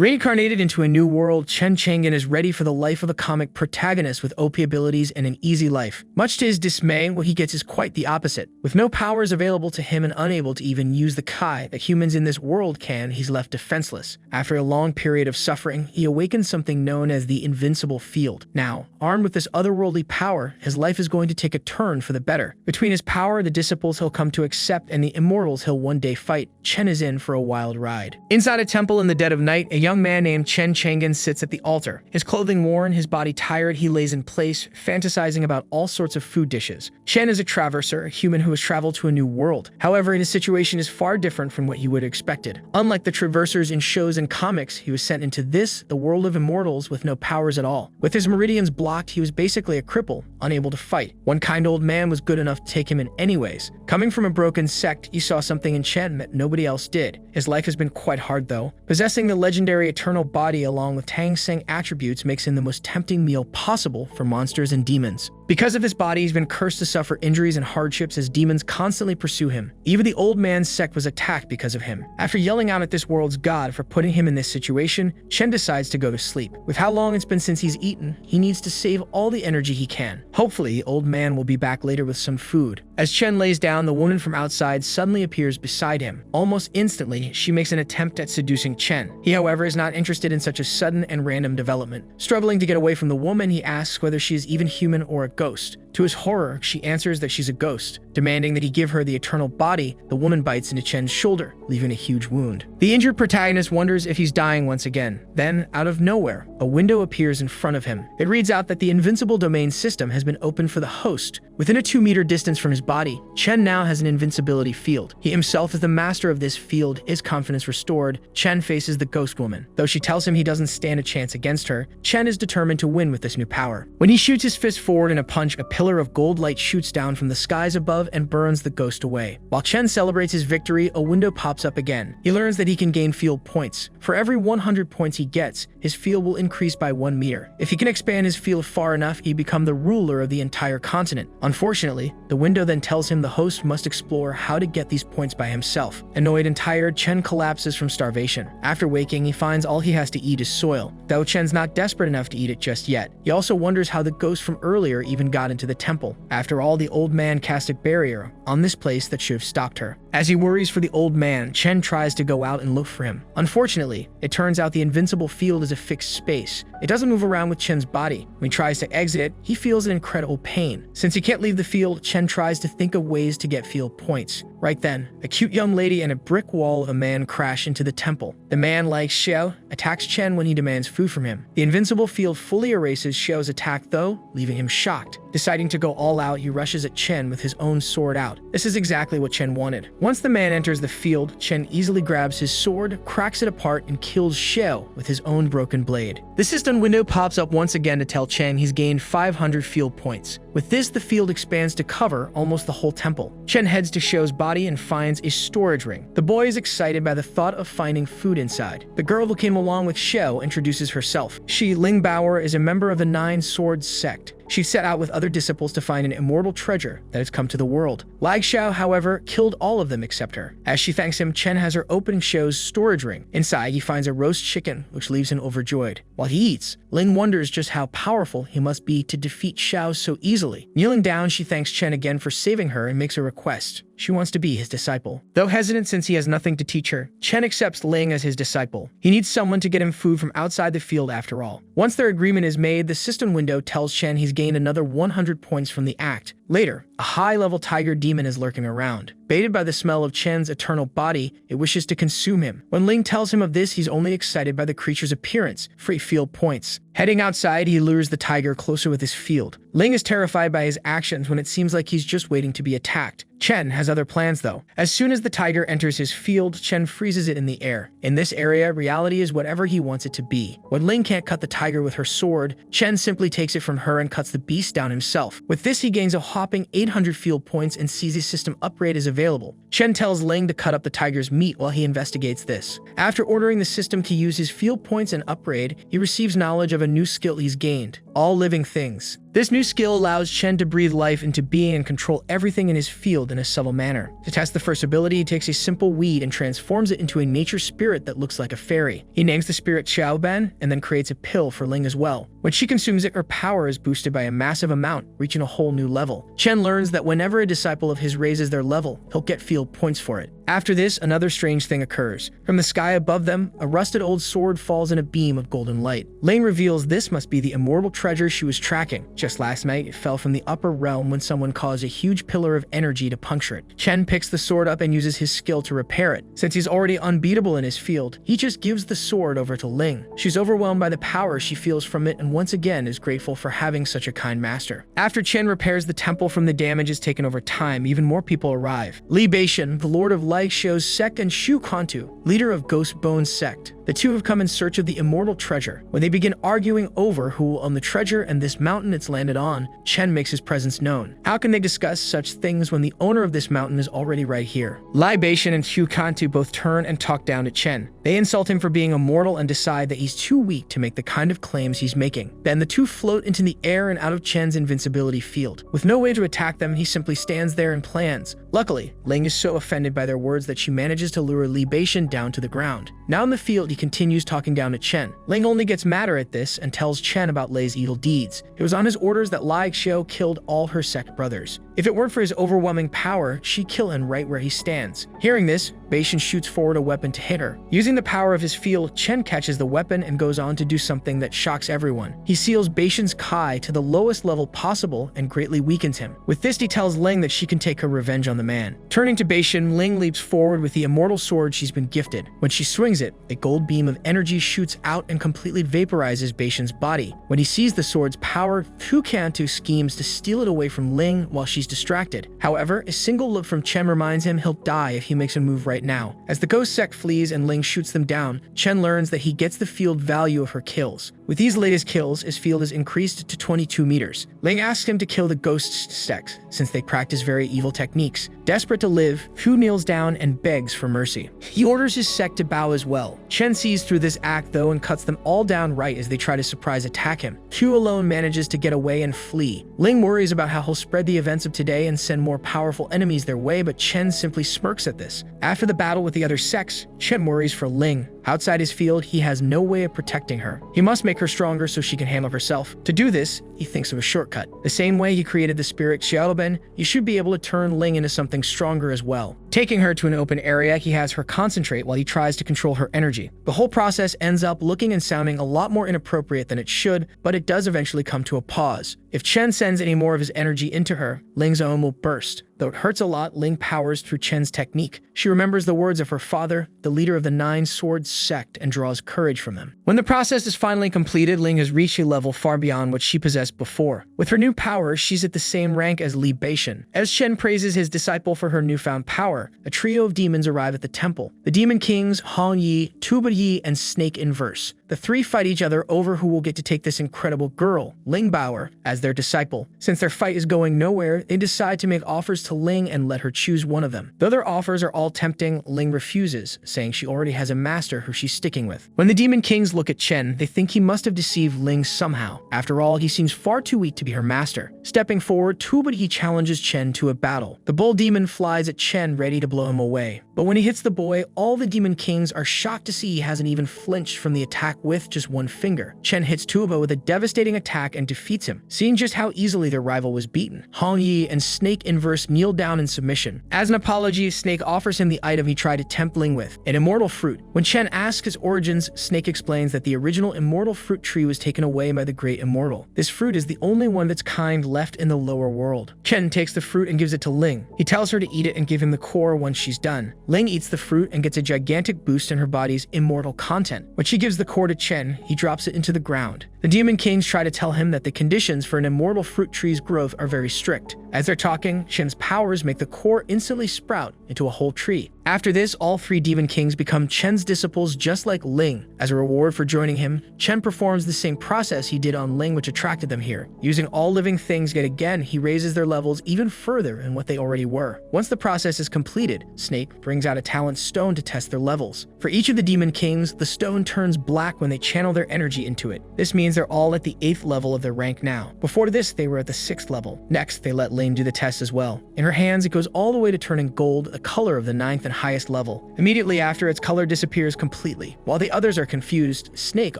Reincarnated into a new world, Chen Changan is ready for the life of a comic protagonist with OP abilities and an easy life. Much to his dismay, what he gets is quite the opposite. With no powers available to him and unable to even use the Kai that humans in this world can, he's left defenseless. After a long period of suffering, he awakens something known as the Invincible Field. Now, armed with this otherworldly power, his life is going to take a turn for the better. Between his power, the disciples he'll come to accept, and the immortals he'll one day fight, Chen is in for a wild ride. Inside a temple in the dead of night, a young man named Chen Changan sits at the altar. His clothing worn, his body tired, he lays in place, fantasizing about all sorts of food dishes. Chen is a traverser, a human who has traveled to a new world. However, his situation is far different from what you would have expected. Unlike the traversers in shows and comics, he was sent into this, the world of immortals, with no powers at all. With his meridians blocked, he was basically a cripple, unable to fight. One kind old man was good enough to take him in anyways. Coming from a broken sect, you saw something in Chen that nobody else did. His life has been quite hard though. Possessing the legendary eternal body along with Tang Seng attributes makes him the most tempting meal possible for monsters and demons. Because of his body, he's been cursed to suffer injuries and hardships as demons constantly pursue him. Even the old man's sect was attacked because of him. After yelling out at this world's god for putting him in this situation, Chen decides to go to sleep. With how long it's been since he's eaten, he needs to save all the energy he can. Hopefully, the old man will be back later with some food. As Chen lays down, the woman from outside suddenly appears beside him. Almost instantly, she makes an attempt at seducing Chen. He, however, is not interested in such a sudden and random development. Struggling to get away from the woman, he asks whether she is even human or a ghost. To his horror, she answers that she's a ghost. Demanding that he give her the eternal body, the woman bites into Chen's shoulder, leaving a huge wound. The injured protagonist wonders if he's dying once again. Then, out of nowhere, a window appears in front of him. It reads out that the invincible domain system has been opened for the host. Within a 2-meter distance from his body, Chen now has an invincibility field. He himself is the master of this field, his confidence restored. Chen faces the ghost woman. Though she tells him he doesn't stand a chance against her, Chen is determined to win with this new power. When he shoots his fist forward in a punch, a pillar of gold light shoots down from the skies above and burns the ghost away. While Chen celebrates his victory, a window pops up again. He learns that he can gain field points. For every 100 points he gets, his field will increase by 1 meter. If he can expand his field far enough, he become the ruler of the entire continent. Unfortunately, the window then tells him the host must explore how to get these points by himself. Annoyed and tired, Chen collapses from starvation. After waking, he finds all he has to eat is soil. Though Chen's not desperate enough to eat it just yet, he also wonders how the ghost from earlier even got into the temple. After all, the old man cast a barrier on this place that should have stopped her. As he worries for the old man, Chen tries to go out and look for him. Unfortunately, it turns out the invincible field is a fixed space. It doesn't move around with Chen's body. When he tries to exit it, he feels an incredible pain. Since he can't leave the field, Chen tries to think of ways to get field points. Right then, a cute young lady and a brick wall of a man crash into the temple. The man, like Xiao, attacks Chen when he demands food from him. The invincible field fully erases Xiao's attack though, leaving him shocked. Deciding to go all out, he rushes at Chen with his own sword out. This is exactly what Chen wanted. Once the man enters the field, Chen easily grabs his sword, cracks it apart, and kills Xiao with his own broken blade. The system window pops up once again to tell Chen he's gained 500 field points. With this, the field expands to cover almost the whole temple. Chen heads to Xiao's body and finds a storage ring. The boy is excited by the thought of finding food inside. The girl who came along with Xiao introduces herself. She, Ling Bauer, is a member of the Nine Swords sect. She set out with other disciples to find an immortal treasure that has come to the world. Lag Xiao, however, killed all of them except her. As she thanks him, Chen has her open Xiao's storage ring. Inside, he finds a roast chicken, which leaves him overjoyed. While he eats, Ling wonders just how powerful he must be to defeat Xiao so easily. Kneeling down, she thanks Chen again for saving her and makes a request. She wants to be his disciple. Though hesitant since he has nothing to teach her, Chen accepts Ling as his disciple. He needs someone to get him food from outside the field after all. Once their agreement is made, the system window tells Chen he's gained another 100 points from the act. Later, a high-level tiger demon is lurking around. Baited by the smell of Chen's eternal body, it wishes to consume him. When Ling tells him of this, he's only excited by the creature's appearance, free field points. Heading outside, he lures the tiger closer with his field. Ling is terrified by his actions when it seems like he's just waiting to be attacked. Chen has other plans though. As soon as the tiger enters his field, Chen freezes it in the air. In this area, reality is whatever he wants it to be. When Ling can't cut the tiger with her sword, Chen simply takes it from her and cuts the beast down himself. With this, he gains a whopping 800 field points and sees his system upgrade is available. Chen tells Ling to cut up the tiger's meat while he investigates this. After ordering the system to use his field points and upgrade, he receives knowledge of a new skill he's gained, all living things. This new skill allows Chen to breathe life into being and control everything in his field in a subtle manner. To test the first ability, he takes a simple weed and transforms it into a nature spirit that looks like a fairy. He names the spirit Xiaoban and then creates a pill for Ling as well. When she consumes it, her power is boosted by a massive amount, reaching a whole new level. Chen learns that whenever a disciple of his raises their level, he'll get field points for it. After this, another strange thing occurs. From the sky above them, a rusted old sword falls in a beam of golden light. Ling reveals this must be the immortal treasure she was tracking. Just last night, it fell from the upper realm when someone caused a huge pillar of energy to puncture it. Chen picks the sword up and uses his skill to repair it. Since he's already unbeatable in his field, he just gives the sword over to Ling. She's overwhelmed by the power she feels from it and once again is grateful for having such a kind master. After Chen repairs the temple from the damages taken over time, even more people arrive. Li Beishan, the Lord of Light, shows Sek and Shu Kantu, leader of Ghost Bone's sect. The two have come in search of the immortal treasure. When they begin arguing over who will own the treasure and this mountain it's landed on, Chen makes his presence known. How can they discuss such things when the owner of this mountain is already right here? Li Beishan and Shu Kantu both turn and talk down to Chen. They insult him for being immortal and decide that he's too weak to make the kind of claims he's making. Then the two float into the air and out of Chen's invincibility field. With no way to attack them, he simply stands there and plans. Luckily, Ling is so offended by their words that she manages to lure Li Beishan down to the ground. Now in the field, he continues talking down to Chen. Ling only gets madder at this and tells Chen about Lei's evil deeds. It was on his orders that Lai Xiao killed all her sect brothers. If it weren't for his overwhelming power, she'd kill him right where he stands. Hearing this, Beishan shoots forward a weapon to hit her. Using the power of his field, Chen catches the weapon and goes on to do something that shocks everyone. He seals Beishan's Kai to the lowest level possible and greatly weakens him. With this, he tells Ling that she can take her revenge on the man. Turning to Beishan, Ling leaps forward with the immortal sword she's been gifted. When she swings it, a gold beam of energy shoots out and completely vaporizes Beishan's body. When he sees the sword's power, Hu Kantu schemes to steal it away from Ling while she's distracted. However, a single look from Chen reminds him he'll die if he makes a move right now. As the ghost sect flees and Ling shoots them down, Chen learns that he gets the field value of her kills. With these latest kills, his field is increased to 22 meters. Ling asks him to kill the ghost sect, since they practice very evil techniques. Desperate to live, Hu kneels down and begs for mercy. He orders his sect to bow as well. Chen sees through this act though and cuts them all down right as they try to surprise attack him. Hu alone manages to get away and flee. Ling worries about how he'll spread the events of today and send more powerful enemies their way, but Chen simply smirks at this. After the battle with the other sects, Chen worries for Ling. Outside his field, he has no way of protecting her. He must make her stronger so she can handle herself. To do this, he thinks of a shortcut. The same way he created the spirit Xiaoban, he should be able to turn Ling into something stronger as well. Taking her to an open area, he has her concentrate while he tries to control her energy. The whole process ends up looking and sounding a lot more inappropriate than it should, but it does eventually come to a pause. If Chen sends any more of his energy into her, Ling's own will burst. Though it hurts a lot, Ling powers through Chen's technique. She remembers the words of her father, the leader of the Nine Swords sect, and draws courage from him. When the process is finally completed, Ling has reached a level far beyond what she possessed before. With her new power, she's at the same rank as Li Beishan. As Chen praises his disciple for her newfound power, a trio of demons arrive at the temple. The demon kings, Hong Yi, Tuba Yi, and Snake Inverse. The three fight each other over who will get to take this incredible girl, Ling Bauer, as their disciple. Since their fight is going nowhere, they decide to make offers to Ling and let her choose one of them. Though their offers are all tempting, Ling refuses, saying she already has a master who she's sticking with. When the demon kings look at Chen, they think he must have deceived Ling somehow. After all, he seems far too weak to be her master. Stepping forward, Tuba Yi challenges Chen to a battle. The bull demon flies at Chen, ready to blow him away. But when he hits the boy, all the demon kings are shocked to see he hasn't even flinched from the attack with just one finger. Chen hits Tuba with a devastating attack and defeats him. Seeing just how easily their rival was beaten, Hong Yi and Snake Inverse kneel down in submission. As an apology, Snake offers him the item he tried to tempt Ling with, an immortal fruit. When Chen asks his origins, Snake explains that the original immortal fruit tree was taken away by the great immortal. This fruit is the only one of its kind left in the lower world. Chen takes the fruit and gives it to Ling. He tells her to eat it and give him the core once she's done. Ling eats the fruit and gets a gigantic boost in her body's immortal content. When she gives the core to Chen, he drops it into the ground. The demon kings try to tell him that the conditions for an immortal fruit tree's growth are very strict. As they're talking, Chen's powers make the core instantly sprout into a whole tree. After this, all three demon kings become Chen's disciples just like Ling. As a reward for joining him, Chen performs the same process he did on Ling which attracted them here. Using all living things yet again, he raises their levels even further than what they already were. Once the process is completed, Snake brings out a talent stone to test their levels. For each of the demon kings, the stone turns black when they channel their energy into it. This means they're all at the 8th level of their rank now. Before this, they were at the 6th level. Next, they let Ling do the test as well. In her hands, it goes all the way to turning gold, the color of the 9th and highest level. Immediately after, its color disappears completely. While the others are confused, Snake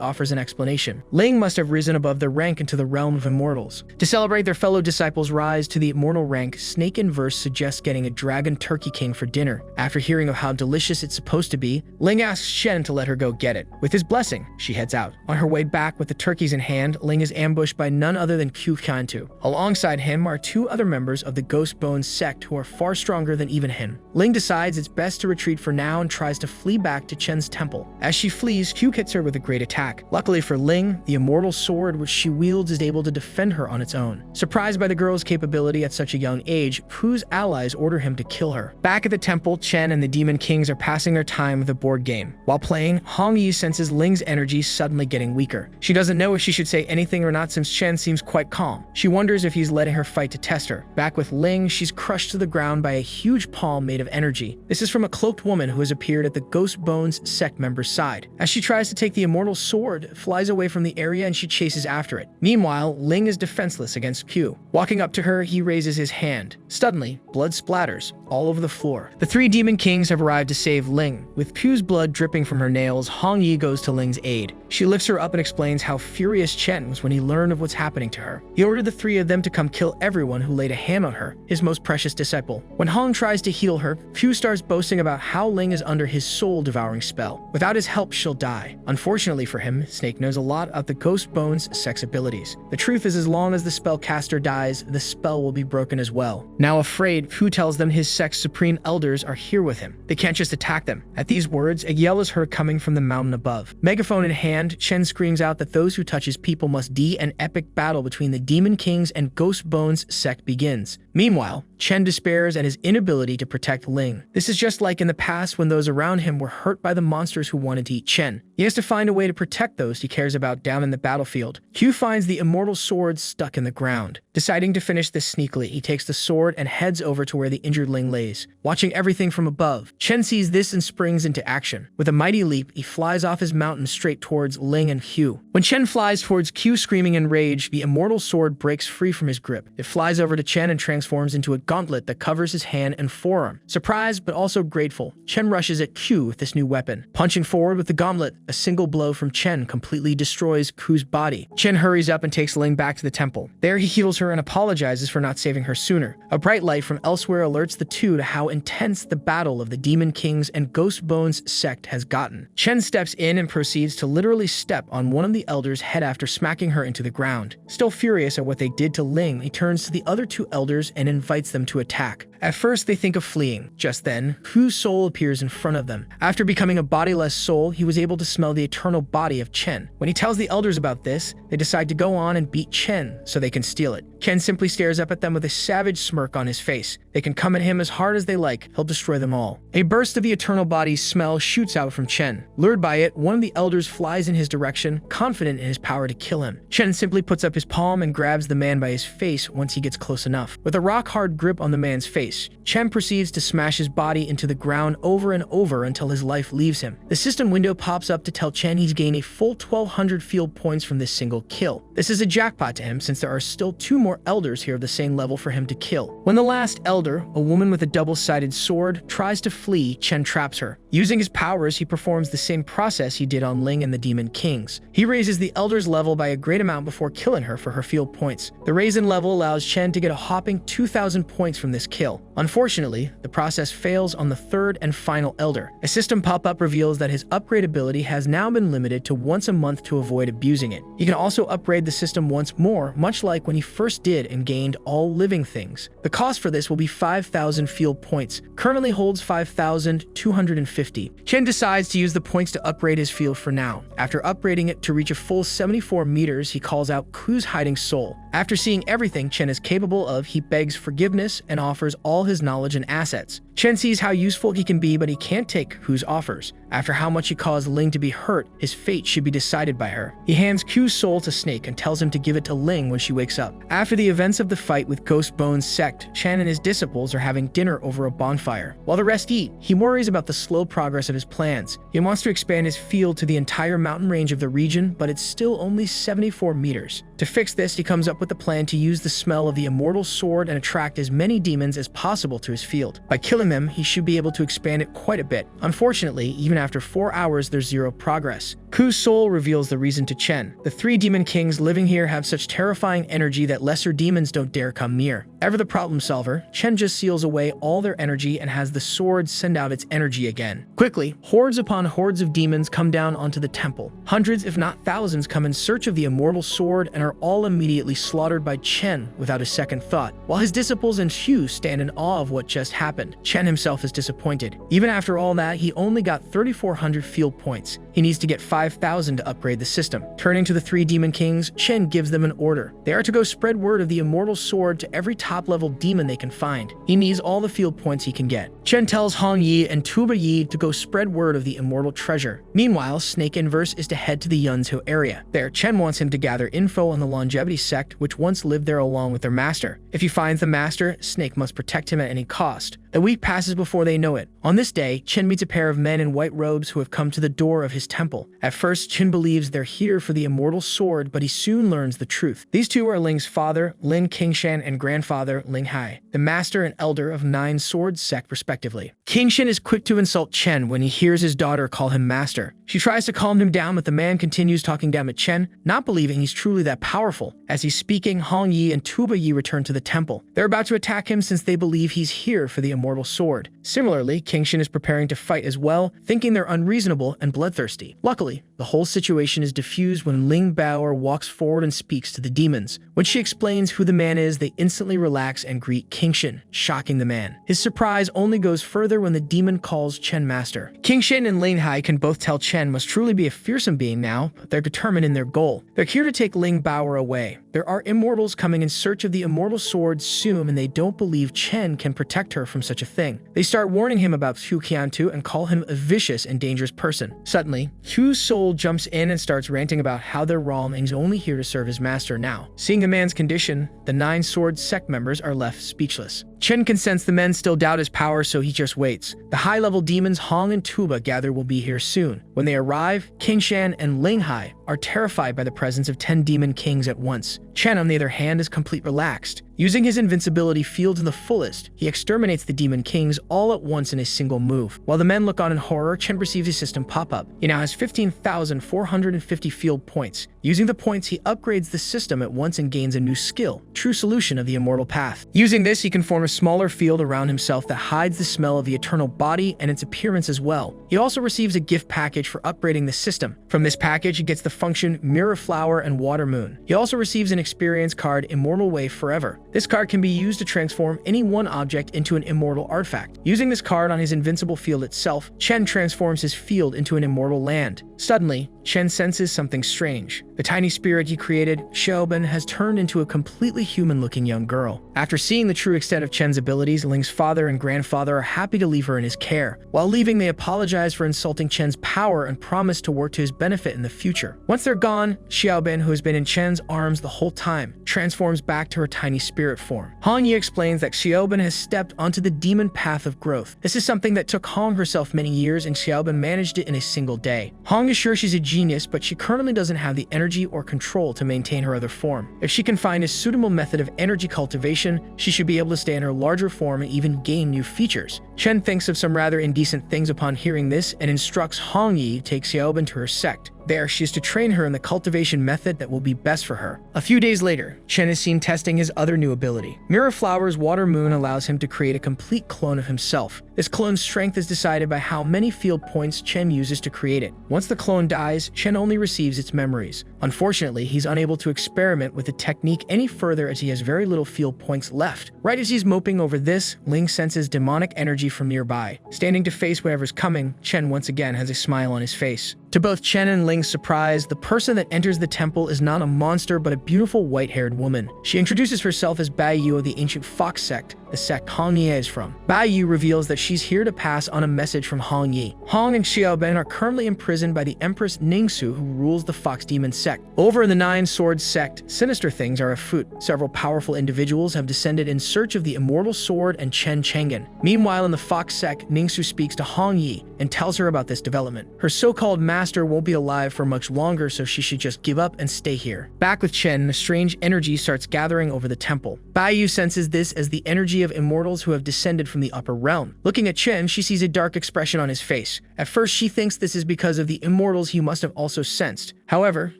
offers an explanation. Ling must have risen above their rank into the realm of immortals. To celebrate their fellow disciples' rise to the immortal rank, Snake in verse suggests getting a dragon turkey king for dinner. After hearing of how delicious it's supposed to be, Ling asks Chen to let her go get it. With his blessing, she heads out. On her way back with the turkeys in hand, Ling is ambushed by none other than Qiu Kantu. Alongside him are 2 other members of the Ghost Bones sect who are far stronger than even him. Ling decides it's best to retreat for now and tries to flee back to Chen's temple. As she flees, Qiu hits her with a great attack. Luckily for Ling, the immortal sword which she wields is able to defend her on its own. Surprised by the girl's capability at such a young age, Qiu's allies order him to kill her. Back at the temple, Chen and the demon kings are passing their time with a board game. While playing, Hong Yi senses Ling's energy suddenly getting weaker. She doesn't know if she should say anything or not since Chen seems quite calm. She wonders if he's letting her fight to test her. Back with Ling, she's crushed to the ground by a huge palm made of energy. This is from a cloaked woman who has appeared at the Ghost Bones sect member's side. As she tries to take the immortal sword, it flies away from the area and she chases after it. Meanwhile, Ling is defenseless against Qiu. Walking up to her, he raises his hand. Suddenly, blood splatters all over the floor. The 3 demon kings have arrived to save Ling. With Qiu's blood dripping from her nails, Hong Yi goes to Ling's aid. She lifts her up and explains how furious Chen was when he learned of what's happening to her. He ordered the 3 of them to come kill everyone who laid a hand on her, his most precious disciple. When Hong tries to heal her, Qiu starts boasting about how Ling is under his soul-devouring spell. Without his help, she'll die. Unfortunately for him, Snake knows a lot of the Ghost Bones sex abilities. The truth is, as long as the spellcaster dies, the spell will be broken as well. Now afraid, Qiu tells them his sect's supreme elders are here with him. They can't just attack them. At these words, a yell is heard coming from the mountain above. Megaphone in hand, Chen screams out that those who touch his people must die. An epic battle between the Demon Kings and Ghost Bones sect begins. Meanwhile, Chen despairs at his inability to protect Ling. This is just like in the past when those around him were hurt by the monsters who wanted to eat Chen. He has to find a way to protect those he cares about down in the battlefield. Qiu finds the immortal sword stuck in the ground. Deciding to finish this sneakily, he takes the sword and heads over to where the injured Ling lays. Watching everything from above, Chen sees this and springs into action. With a mighty leap, he flies off his mountain straight towards Ling and Qiu. When Chen flies towards Qiu screaming in rage, the immortal sword breaks free from his grip. It flies over to Chen and transforms into a gauntlet that covers his hand and forearm. Surprised but also grateful, Chen rushes at Qiu with this new weapon. Punching forward with the gauntlet, a single blow from Chen completely destroys Qiu's body. Chen hurries up and takes Ling back to the temple. There he heals her and apologizes for not saving her sooner. A bright light from elsewhere alerts the two to how intense the battle of the Demon Kings and Ghost Bones sect has gotten. Chen steps in and proceeds to literally step on one of the elders' head after smacking her into the ground. Still furious at what they did to Ling, he turns to the other 2 elders and invites them to attack. At first, they think of fleeing. Just then, Qiu's soul appears in front of them. After becoming a bodiless soul, he was able to smell the eternal body of Chen. When he tells the elders about this, they decide to go on and beat Chen so they can steal it. Chen simply stares up at them with a savage smirk on his face. They can come at him as hard as they like, he'll destroy them all. A burst of the eternal body's smell shoots out from Chen. Lured by it, one of the elders flies in his direction, confident in his power to kill him. Chen simply puts up his palm and grabs the man by his face once he gets close enough. With a rock-hard grip on the man's face, Chen proceeds to smash his body into the ground over and over until his life leaves him. The system window pops up to tell Chen he's gained a full 1,200 field points from this single kill. This is a jackpot to him since there are still 2 more elders here of the same level for him to kill. When the last elder, a woman with a double-sided sword, tries to flee, Chen traps her. Using his powers, he performs the same process he did on Ling and the Demon Kings. He raises the elder's level by a great amount before killing her for her field points. The raise in level allows Chen to get a hopping 2,000 points from this kill. Unfortunately, the process fails on the 3rd and final elder. A system pop-up reveals that his upgrade ability has now been limited to once a month to avoid abusing it. He can also upgrade the system once more, much like when he first did and gained all living things. The cost for this will be 5,000 field points. Currently holds 5,250 50. Chen decides to use the points to upgrade his field for now. After upgrading it to reach a full 74 meters, he calls out Ku's hiding soul. After seeing everything Chen is capable of, he begs forgiveness and offers all his knowledge and assets. Chen sees how useful he can be, but he can't take Ku's offers. After how much he caused Ling to be hurt, his fate should be decided by her. He hands Ku's soul to Snake and tells him to give it to Ling when she wakes up. After the events of the fight with Ghost Bone's sect, Chen and his disciples are having dinner over a bonfire. While the rest eat, he worries about the slow progress of his plans. He wants to expand his field to the entire mountain range of the region, but it's still only 74 meters. To fix this, he comes up with a plan to use the smell of the immortal sword and attract as many demons as possible to his field. By killing them, he should be able to expand it quite a bit. Unfortunately, even after 4 hours, there's zero progress. Ku's soul reveals the reason to Chen. The 3 demon kings living here have such terrifying energy that lesser demons don't dare come near. Ever the problem solver, Chen just seals away all their energy and has the sword send out its energy again. Quickly, hordes upon hordes of demons come down onto the temple. Hundreds, if not thousands, come in search of the immortal sword and are all immediately slaughtered by Chen without a second thought. While his disciples and Xu stand in awe of what just happened, Chen himself is disappointed. Even after all that, he only got 3,400 field points. He needs to get 5,000 to upgrade the system. Turning to the 3 demon kings, Chen gives them an order. They are to go spread word of the immortal sword to every top-level demon they can find. He needs all the field points he can get. Chen tells Hong Yi and Tuba Yi to go spread word of the immortal treasure. Meanwhile, Snake Inverse is to head to the Yunzhou area. There, Chen wants him to gather info on the longevity sect, which once lived there along with their master. If he finds the master, Snake must protect him at any cost. A week passes before they know it. On this day, Chen meets a pair of men in white robes who have come to the door of his temple. At first, Chen believes they're here for the immortal sword, but he soon learns the truth. These two are Ling's father, Lin Qingshan, and grandfather, Ling Hai, the master and elder of 9 Sword Sect respectively. Qingshan is quick to insult Chen when he hears his daughter call him master. She tries to calm him down, but the man continues talking down at Chen, not believing he's truly that powerful. As he's speaking, Hong Yi and Tuba Yi return to the temple. They're about to attack him since they believe he's here for the immortal sword. Similarly, Qingshan is preparing to fight as well, thinking they're unreasonable and bloodthirsty. Luckily, the whole situation is diffused when Ling Baoer walks forward and speaks to the demons. When she explains who the man is, they instantly relax and greet Qingshan, shocking the man. His surprise only goes further when the demon calls Chen master. Qingshan and Ling Hai can both tell Chen must truly be a fearsome being now, but they're determined in their goal. They're here to take Ling Baoer away. There are immortals coming in search of the immortal sword soon, and they don't believe Chen can protect her from such a thing. They start warning him about Xu Qiantu and call him a vicious and dangerous person. Suddenly, Xu's soul jumps in and starts ranting about how they're wrong and he's only here to serve his master now. Seeing the man's condition, the 9 Sword Sect members are left speechless. Chen can sense the men still doubt his power, so he just waits. The high-level demons Hong and Tuba gather will be here soon. When they arrive, Qingshan and Ling Hai are terrified by the presence of 10 demon kings at once. Chen, on the other hand, is completely relaxed. Using his invincibility field to the fullest, he exterminates the demon kings all at once in a single move. While the men look on in horror, Chen perceives his system pop up. He now has 15,450 field points. Using the points, he upgrades the system at once and gains a new skill, True Solution of the Immortal Path. Using this, he can form a smaller field around himself that hides the smell of the eternal body and its appearance as well. He also receives a gift package for upgrading the system. From this package, he gets the function Mirror Flower and Water Moon. He also receives an experience card Immortal Wave Forever. This card can be used to transform any one object into an immortal artifact. Using this card on his Invincible Field itself, Chen transforms his field into an immortal land. Suddenly, Chen senses something strange. The tiny spirit he created, Xiaoben, has turned into a completely human-looking young girl. After seeing the true extent of Chen's abilities, Ling's father and grandfather are happy to leave her in his care. While leaving, they apologize for insulting Chen's power and promise to work to his benefit in the future. Once they're gone, Xiaoben, who has been in Chen's arms the whole time, transforms back to her tiny spirit form. Hong Yi explains that Xiaoben has stepped onto the demon path of growth. This is something that took Hong herself many years, and Xiaoben managed it in a single day. Hong is sure she's a genius, but she currently doesn't have the energy or control to maintain her other form. If she can find a suitable method of energy cultivation, she should be able to stay in her larger form and even gain new features. Chen thinks of some rather indecent things upon hearing this and instructs Hong Yi to take Xiaoben to her sect. There, she is to train her in the cultivation method that will be best for her. A few days later, Chen is seen testing his other new ability. Mirror Flower's Water Moon allows him to create a complete clone of himself. This clone's strength is decided by how many field points Chen uses to create it. Once the clone dies, Chen only receives its memories. Unfortunately, he's unable to experiment with the technique any further as he has very little field points left. Right as he's moping over this, Ling senses demonic energy from nearby. Standing to face whatever's coming, Chen once again has a smile on his face. To both Chen and Ling's surprise, the person that enters the temple is not a monster but a beautiful white-haired woman. She introduces herself as Bai Yu of the ancient Fox sect, the sect Hong Ye is from. Bai Yu reveals that she's here to pass on a message from Hong Yi. Hong and Xiaoben are currently imprisoned by the Empress Ningsu, who rules the Fox Demon sect. Over in the Nine Swords sect, sinister things are afoot. Several powerful individuals have descended in search of the immortal sword and Chen Changan. Meanwhile, in the Fox sect, Ningsu speaks to Hong Yi and tells her about this development. Her so-called master won't be alive for much longer, so she should just give up and stay here. Back with Chen, a strange energy starts gathering over the temple. Bai Yu senses this as the energy of immortals who have descended from the upper realm. Looking at Chen, she sees a dark expression on his face. At first, she thinks this is because of the immortals he must have also sensed. However,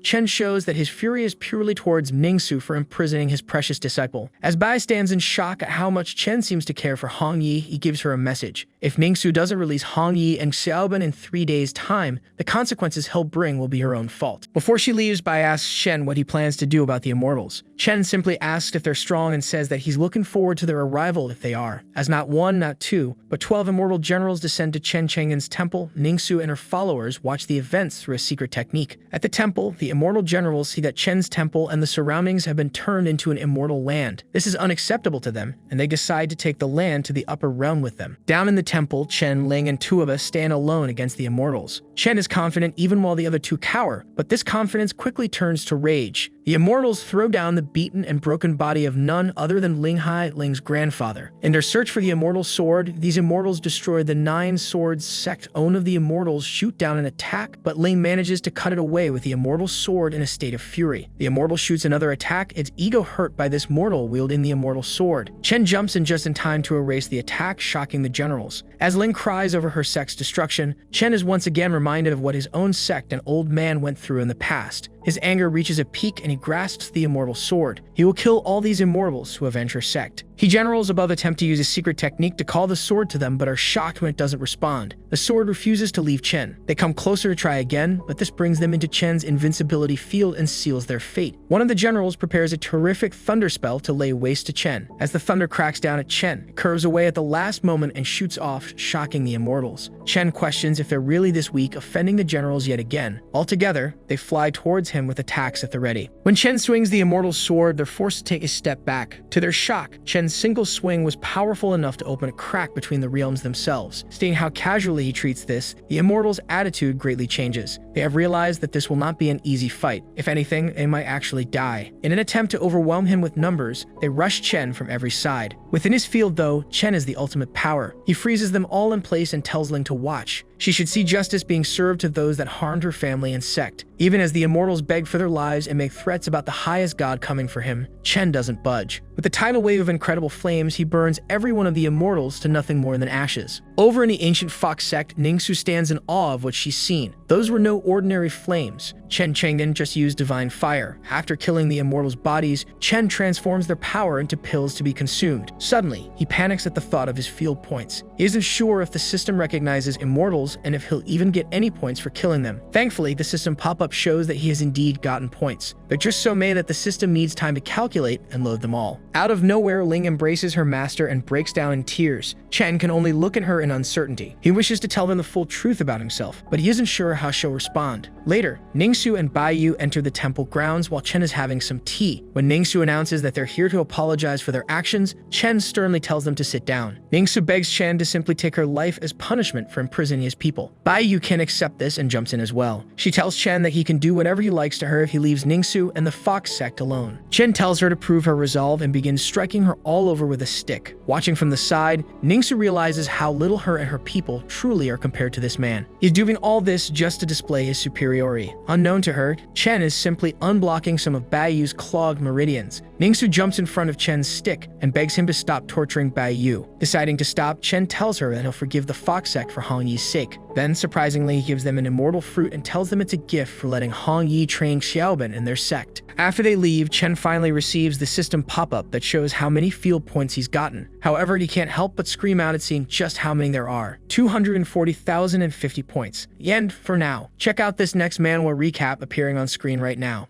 Chen shows that his fury is purely towards Ningsu for imprisoning his precious disciple. As Bai stands in shock at how much Chen seems to care for Hong Yi, he gives her a message. If Ningsu doesn't release Hong Yi and Xiaoben in 3 days' time, the consequences he'll bring will be her own fault. Before she leaves, Bai asks Chen what he plans to do about the immortals. Chen simply asks if they're strong and says that he's looking forward to their arrival if they are. As not 1, not 2, but 12 immortal generals descend to Chen Changan's temple, Ningsu and her followers watch the events through a secret technique. At the temple, the immortal generals see that Chen's temple and the surroundings have been turned into an immortal land. This is unacceptable to them, and they decide to take the land to the upper realm with them. Down in the temple, Chen, Ling, and Tuoba stand alone against the immortals. Chen is confident even while the other two cower, but this confidence quickly turns to rage. The immortals throw down the beaten and broken body of none other than Ling Hai, Ling's grandfather. In their search for the immortal sword, these immortals destroy the Nine Swords sect. Own of the immortals shoot down an attack, but Ling manages to cut it away with the immortal sword in a state of fury. The immortal shoots another attack, its ego hurt by this mortal wielding the immortal sword. Chen jumps in just in time to erase the attack, shocking the generals. As Ling cries over her sect's destruction, Chen is once again reminded of what his own sect and old man went through in the past. His anger reaches a peak and he grasps the immortal sword. He will kill all these immortals who avenge her sect. He generals above attempt to use a secret technique to call the sword to them but are shocked when it doesn't respond. The sword refuses to leave Chen. They come closer to try again, but this brings them into Chen's invincibility field and seals their fate. One of the generals prepares a terrific thunder spell to lay waste to Chen. As the thunder cracks down at Chen, it curves away at the last moment and shoots off, shocking the immortals. Chen questions if they're really this weak, offending the generals yet again. Altogether, they fly towards him with attacks at the ready. When Chen swings the immortal sword, they're forced to take a step back. To their shock, Chen's single swing was powerful enough to open a crack between the realms themselves. Seeing how casually he treats this, the immortals' attitude greatly changes. They have realized that this will not be an easy fight. If anything, they might actually die. In an attempt to overwhelm him with numbers, they rush Chen from every side. Within his field, though, Chen is the ultimate power. He freezes them all in place and tells Ling to watch. She should see justice being served to those that harmed her family and sect. Even as the immortals beg for their lives and make threats about the highest god coming for him, Chen doesn't budge. With a tidal wave of incredible flames, he burns every one of the immortals to nothing more than ashes. Over in the ancient Fox sect, Ningsu stands in awe of what she's seen. Those were no ordinary flames. Chen Changan just used divine fire. After killing the immortals' bodies, Chen transforms their power into pills to be consumed. Suddenly, he panics at the thought of his field points. He isn't sure if the system recognizes immortals and if he'll even get any points for killing them. Thankfully, the system pop-up shows that he has indeed gotten points. They're just so made that the system needs time to calculate and load them all. Out of nowhere, Ling embraces her master and breaks down in tears. Chen can only look at her in uncertainty. He wishes to tell them the full truth about himself, but he isn't sure how she'll respond. Later, Ningsu and Bai Yu enter the temple grounds while Chen is having some tea. When Ningsu announces that they're here to apologize for their actions, Chen sternly tells them to sit down. Ningsu begs Chen to simply take her life as punishment for imprisoning his people. Bai Yu can accept this and jumps in as well. She tells Chen that he can do whatever he likes to her if he leaves Ningsu and the Fox sect alone. Chen tells her to prove her resolve and begins striking her all over with a stick. Watching from the side, Ningsu realizes how little her and her people truly are compared to this man. He's doing all this just to display his superiority. Unknown Unknown to her, Chen is simply unblocking some of Baiyu's clogged meridians. Ningsu jumps in front of Chen's stick and begs him to stop torturing Baiyu. Deciding to stop, Chen tells her that he'll forgive the Fox sect for Hong Yi's sake. Then, surprisingly, he gives them an immortal fruit and tells them it's a gift for letting Hong Yi train Xiaoben in their sect. After they leave, Chen finally receives the system pop-up that shows how many field points he's gotten. However, he can't help but scream out at seeing just how many there are. 240,050 points. The end for now. Check out this next manhwa recap appearing on screen right now.